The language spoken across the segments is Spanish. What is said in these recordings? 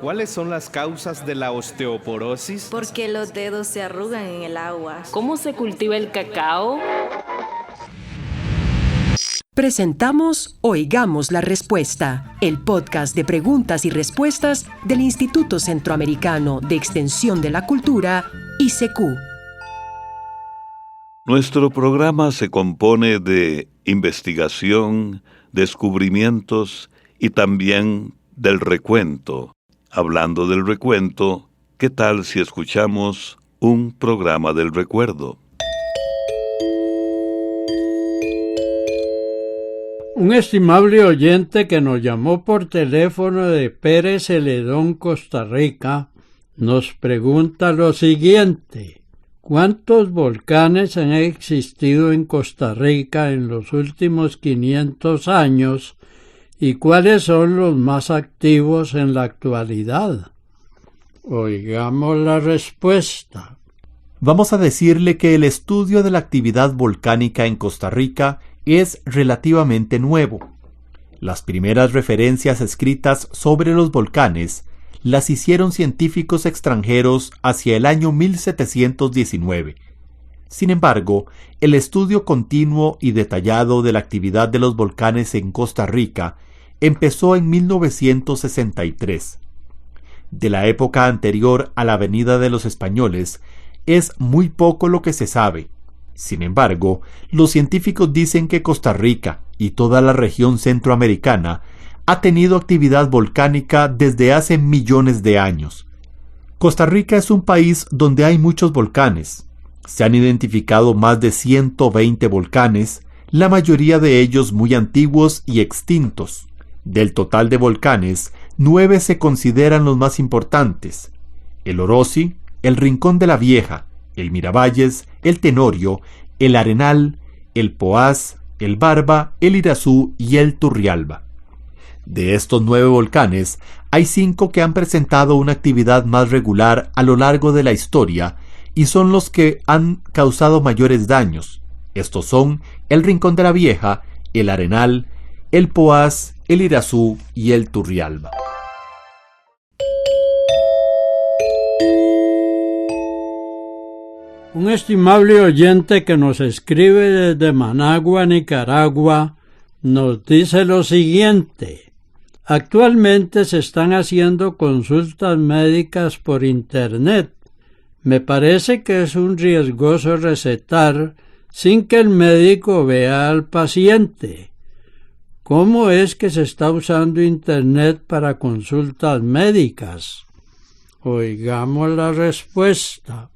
¿Cuáles son las causas de la osteoporosis? ¿Por qué los dedos se arrugan en el agua? ¿Cómo se cultiva el cacao? Presentamos Oigamos la Respuesta, el podcast de preguntas y respuestas del Instituto Centroamericano de Extensión de la Cultura, ICQ. Nuestro programa se compone de investigación, descubrimientos y también del recuento. Hablando del recuento, ¿qué tal si escuchamos un programa del recuerdo? Un estimable oyente que nos llamó por teléfono de Pérez Celedón, Costa Rica, nos pregunta lo siguiente: ¿cuántos volcanes han existido en Costa Rica en los últimos 500 años y cuáles son los más activos en la actualidad? Oigamos la respuesta. Vamos a decirle que el estudio de la actividad volcánica en Costa Rica es relativamente nuevo. Las primeras referencias escritas sobre los volcanes las hicieron científicos extranjeros hacia el año 1719. Sin embargo, el estudio continuo y detallado de la actividad de los volcanes en Costa Rica empezó en 1963. De la época anterior a la venida de los españoles, es muy poco lo que se sabe. Sin embargo, los científicos dicen que Costa Rica y toda la región centroamericana ha tenido actividad volcánica desde hace millones de años. Costa Rica es un país donde hay muchos volcanes. Se han identificado más de 120 volcanes, la mayoría de ellos muy antiguos y extintos. Del total de volcanes, 9 se consideran los más importantes: el Orosi, el Rincón de la Vieja, el Miravalles, el Tenorio, el Arenal, el Poás, el Barba, el Irazú y el Turrialba. De estos 9 volcanes, hay 5 que han presentado una actividad más regular a lo largo de la historia y son los que han causado mayores daños. Estos son el Rincón de la Vieja, el Arenal, el Poás, el Irazú y el Turrialba. Un estimable oyente que nos escribe desde Managua, Nicaragua, nos dice lo siguiente: actualmente se están haciendo consultas médicas por Internet. Me parece que es un riesgoso recetar sin que el médico vea al paciente. ¿Cómo es que se está usando Internet para consultas médicas? Oigamos la respuesta.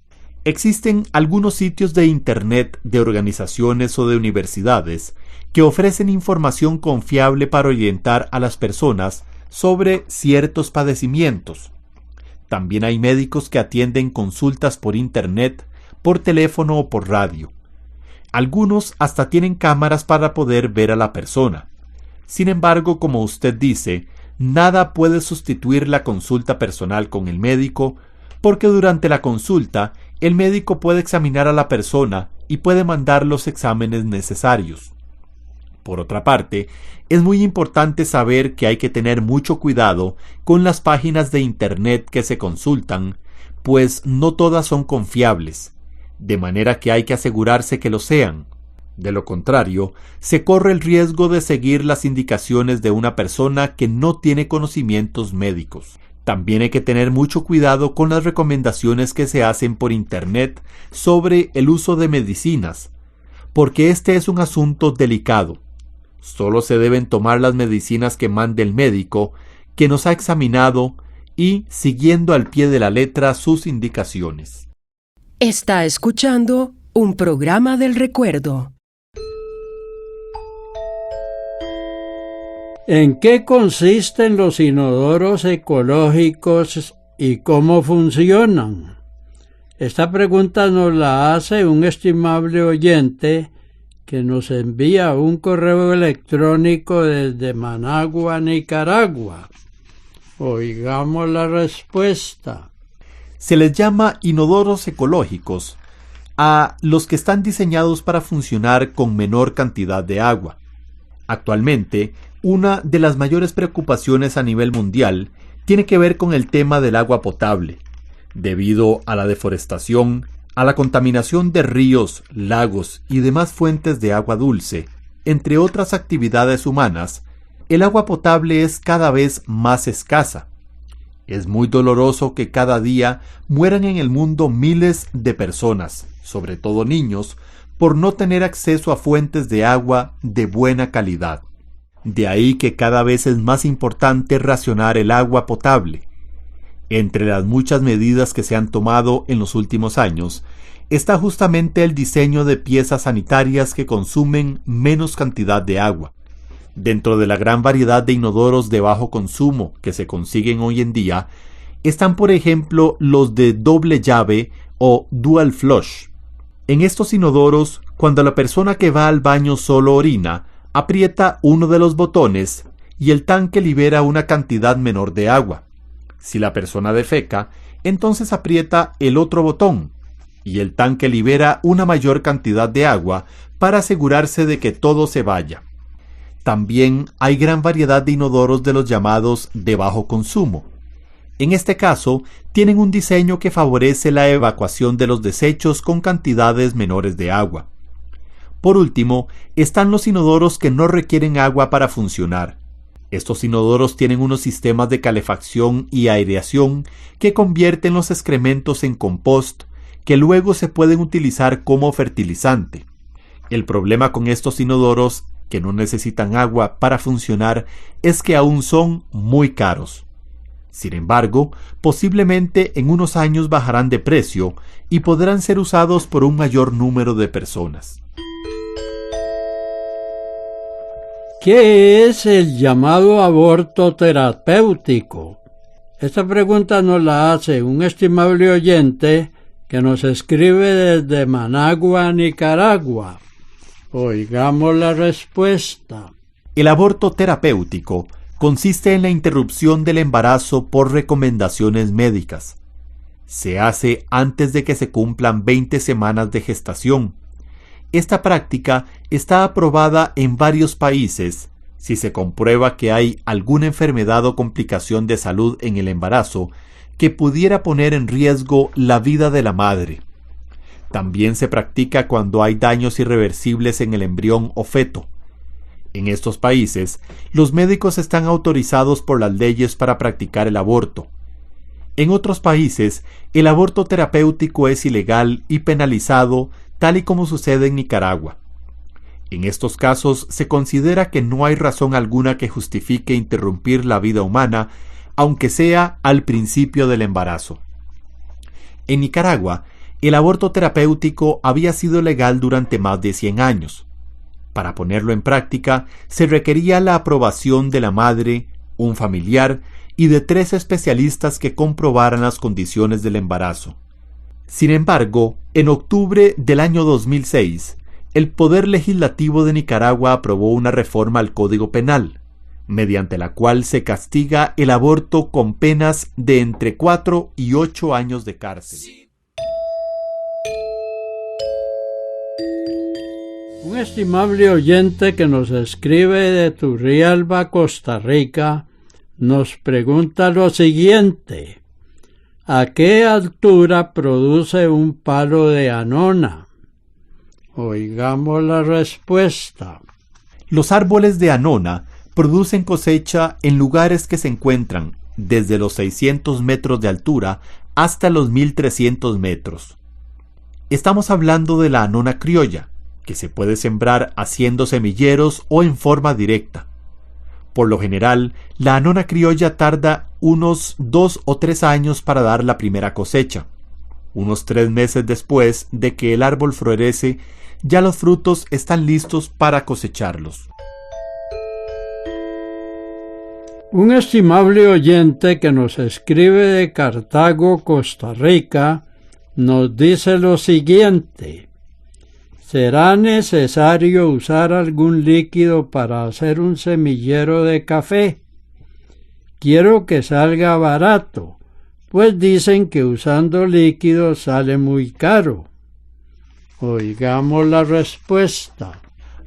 Existen algunos sitios de Internet de organizaciones o de universidades que ofrecen información confiable para orientar a las personas sobre ciertos padecimientos. También hay médicos que atienden consultas por Internet, por teléfono o por radio. Algunos hasta tienen cámaras para poder ver a la persona. Sin embargo, como usted dice, nada puede sustituir la consulta personal con el médico, porque durante la consulta el médico puede examinar a la persona y puede mandar los exámenes necesarios. Por otra parte, es muy importante saber que hay que tener mucho cuidado con las páginas de Internet que se consultan, pues no todas son confiables, de manera que hay que asegurarse que lo sean. De lo contrario, se corre el riesgo de seguir las indicaciones de una persona que no tiene conocimientos médicos. También hay que tener mucho cuidado con las recomendaciones que se hacen por Internet sobre el uso de medicinas, porque este es un asunto delicado. Solo se deben tomar las medicinas que mande el médico, que nos ha examinado, y siguiendo al pie de la letra sus indicaciones. Está escuchando un programa del recuerdo. ¿En qué consisten los inodoros ecológicos y cómo funcionan? Esta pregunta nos la hace un estimable oyente que nos envía un correo electrónico desde Managua, Nicaragua. Oigamos la respuesta. Se les llama inodoros ecológicos a los que están diseñados para funcionar con menor cantidad de agua. Actualmente, una de las mayores preocupaciones a nivel mundial tiene que ver con el tema del agua potable. Debido a la deforestación, a la contaminación de ríos, lagos y demás fuentes de agua dulce, entre otras actividades humanas, el agua potable es cada vez más escasa. Es muy doloroso que cada día mueran en el mundo miles de personas, sobre todo niños, por no tener acceso a fuentes de agua de buena calidad. De ahí que cada vez es más importante racionar el agua potable. Entre las muchas medidas que se han tomado en los últimos años, está justamente el diseño de piezas sanitarias que consumen menos cantidad de agua. Dentro de la gran variedad de inodoros de bajo consumo que se consiguen hoy en día, están por ejemplo los de doble llave o dual flush. En estos inodoros, cuando la persona que va al baño solo orina, aprieta uno de los botones y el tanque libera una cantidad menor de agua. Si la persona defeca, entonces aprieta el otro botón y el tanque libera una mayor cantidad de agua para asegurarse de que todo se vaya. También hay gran variedad de inodoros de los llamados de bajo consumo. En este caso, tienen un diseño que favorece la evacuación de los desechos con cantidades menores de agua. Por último, están los inodoros que no requieren agua para funcionar. Estos inodoros tienen unos sistemas de calefacción y aireación que convierten los excrementos en compost, que luego se pueden utilizar como fertilizante. El problema con estos inodoros, que no necesitan agua para funcionar, es que aún son muy caros. Sin embargo, posiblemente en unos años bajarán de precio y podrán ser usados por un mayor número de personas. ¿Qué es el llamado aborto terapéutico? Esta pregunta nos la hace un estimable oyente que nos escribe desde Managua, Nicaragua. Oigamos la respuesta. El aborto terapéutico consiste en la interrupción del embarazo por recomendaciones médicas. Se hace antes de que se cumplan 20 semanas de gestación. Esta práctica está aprobada en varios países si se comprueba que hay alguna enfermedad o complicación de salud en el embarazo que pudiera poner en riesgo la vida de la madre. También se practica cuando hay daños irreversibles en el embrión o feto. En estos países, los médicos están autorizados por las leyes para practicar el aborto. En otros países, el aborto terapéutico es ilegal y penalizado, tal y como sucede en Nicaragua. En estos casos, se considera que no hay razón alguna que justifique interrumpir la vida humana, aunque sea al principio del embarazo. En Nicaragua, el aborto terapéutico había sido legal durante más de 100 años. Para ponerlo en práctica, se requería la aprobación de la madre, un familiar y de 3 especialistas que comprobaran las condiciones del embarazo. Sin embargo, en octubre del año 2006, el Poder Legislativo de Nicaragua aprobó una reforma al Código Penal, mediante la cual se castiga el aborto con penas de entre 4 y 8 años de cárcel. Un estimable oyente que nos escribe de Turrialba, Costa Rica, nos pregunta lo siguiente: ¿a qué altura produce un palo de anona? Oigamos la respuesta. Los árboles de anona producen cosecha en lugares que se encuentran desde los 600 metros de altura hasta los 1300 metros. Estamos hablando de la anona criolla, que se puede sembrar haciendo semilleros o en forma directa. Por lo general, la anona criolla tarda unos 2 o 3 años para dar la primera cosecha. Unos 3 meses después de que el árbol florece, ya los frutos están listos para cosecharlos. Un estimable oyente que nos escribe de Cartago, Costa Rica, nos dice lo siguiente: ¿será necesario usar algún líquido para hacer un semillero de café? Quiero que salga barato, pues dicen que usando líquidos sale muy caro. Oigamos la respuesta.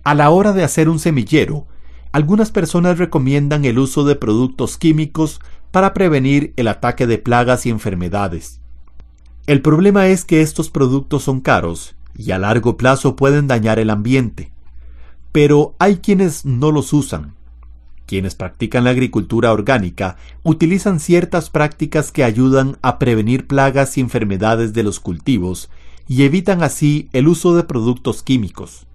A la hora de hacer un semillero, algunas personas recomiendan el uso de productos químicos para prevenir el ataque de plagas y enfermedades. El problema es que estos productos son caros y a largo plazo pueden dañar el ambiente. Pero hay quienes no los usan. Quienes practican la agricultura orgánica utilizan ciertas prácticas que ayudan a prevenir plagas y enfermedades de los cultivos y evitan así el uso de productos químicos.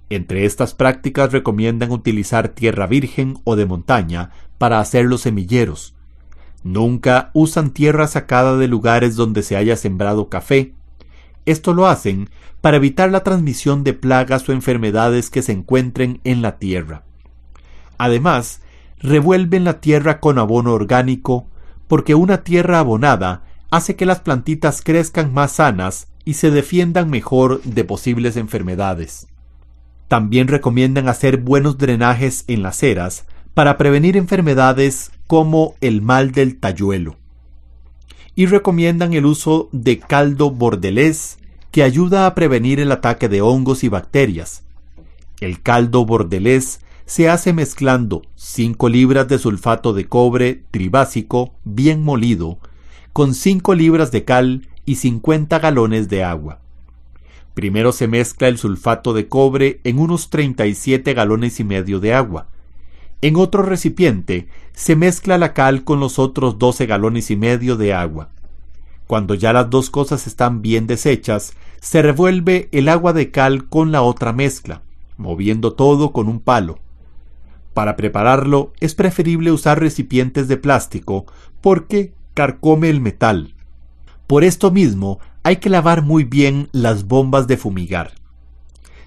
Entre estas prácticas recomiendan utilizar tierra virgen o de montaña para hacer los semilleros. Nunca usan tierra sacada de lugares donde se haya sembrado café. Esto lo hacen para evitar la transmisión de plagas o enfermedades que se encuentren en la tierra. Además, revuelven la tierra con abono orgánico porque una tierra abonada hace que las plantitas crezcan más sanas y se defiendan mejor de posibles enfermedades. También recomiendan hacer buenos drenajes en las eras para prevenir enfermedades como el mal del tayuelo. Y recomiendan el uso de caldo bordelés que ayuda a prevenir el ataque de hongos y bacterias. El caldo bordelés se hace mezclando 5 libras de sulfato de cobre tribásico bien molido con 5 libras de cal y 50 galones de agua. Primero se mezcla el sulfato de cobre en unos 37 galones y medio de agua. En otro recipiente se mezcla la cal con los otros 12 galones y medio de agua. Cuando ya las dos cosas están bien deshechas, se revuelve el agua de cal con la otra mezcla, moviendo todo con un palo. Para prepararlo es preferible usar recipientes de plástico porque carcome el metal. Por esto mismo hay que lavar muy bien las bombas de fumigar.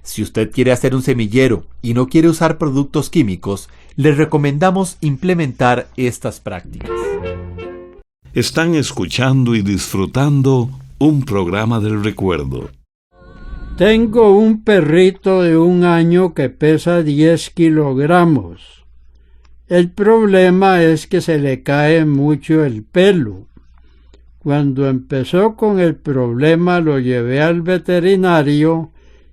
Si usted quiere hacer un semillero y no quiere usar productos químicos, les recomendamos implementar estas prácticas. Están escuchando y disfrutando un programa del recuerdo. Tengo un perrito de 1 año que pesa 10 kilogramos. El problema es que se le cae mucho el pelo. Cuando empezó con el problema lo llevé al veterinario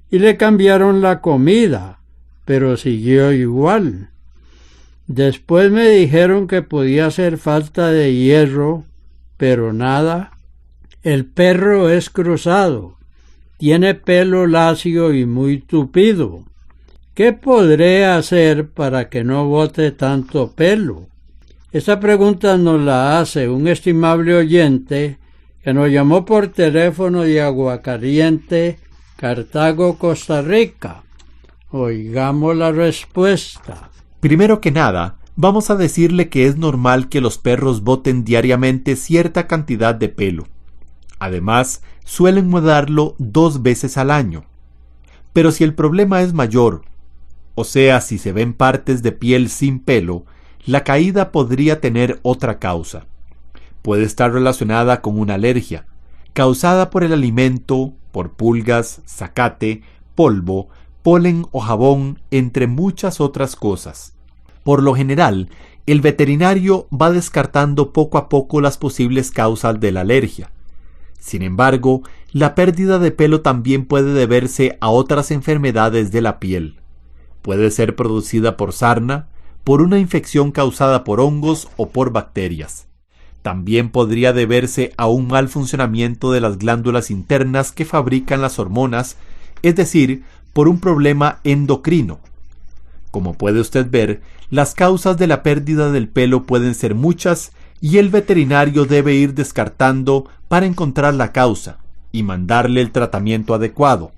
y le cambiaron la comida, pero siguió igual. Después me dijeron que podía hacer falta de hierro, pero nada. El perro es cruzado, tiene pelo lacio y muy tupido. ¿Qué podré hacer para que no bote tanto pelo? Esta pregunta nos la hace un estimable oyente que nos llamó por teléfono de Aguacaliente, Cartago, Costa Rica. Oigamos la respuesta. Primero que nada, vamos a decirle que es normal que los perros boten diariamente cierta cantidad de pelo. Además, suelen mudarlo 2 veces al año. Pero si el problema es mayor, o sea, si se ven partes de piel sin pelo, la caída podría tener otra causa. Puede estar relacionada con una alergia, causada por el alimento, por pulgas, zacate, polvo, polen o jabón, entre muchas otras cosas. Por lo general, el veterinario va descartando poco a poco las posibles causas de la alergia. Sin embargo, la pérdida de pelo también puede deberse a otras enfermedades de la piel. Puede ser producida por sarna, por una infección causada por hongos o por bacterias. También podría deberse a un mal funcionamiento de las glándulas internas que fabrican las hormonas, es decir, por un problema endocrino. Como puede usted ver, las causas de la pérdida del pelo pueden ser muchas y el veterinario debe ir descartando para encontrar la causa y mandarle el tratamiento adecuado.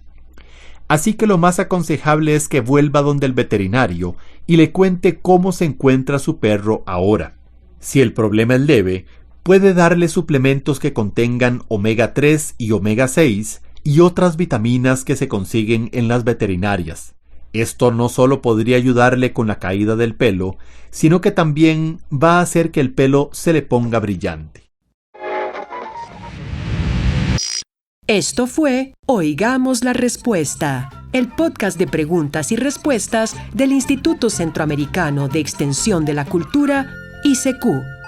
Así que lo más aconsejable es que vuelva donde el veterinario y le cuente cómo se encuentra su perro ahora. Si el problema es leve, puede darle suplementos que contengan omega 3 y omega 6 y otras vitaminas que se consiguen en las veterinarias. Esto no solo podría ayudarle con la caída del pelo, sino que también va a hacer que el pelo se le ponga brillante. Esto fue Oigamos la Respuesta, el podcast de preguntas y respuestas del Instituto Centroamericano de Extensión de la Cultura, ICQ.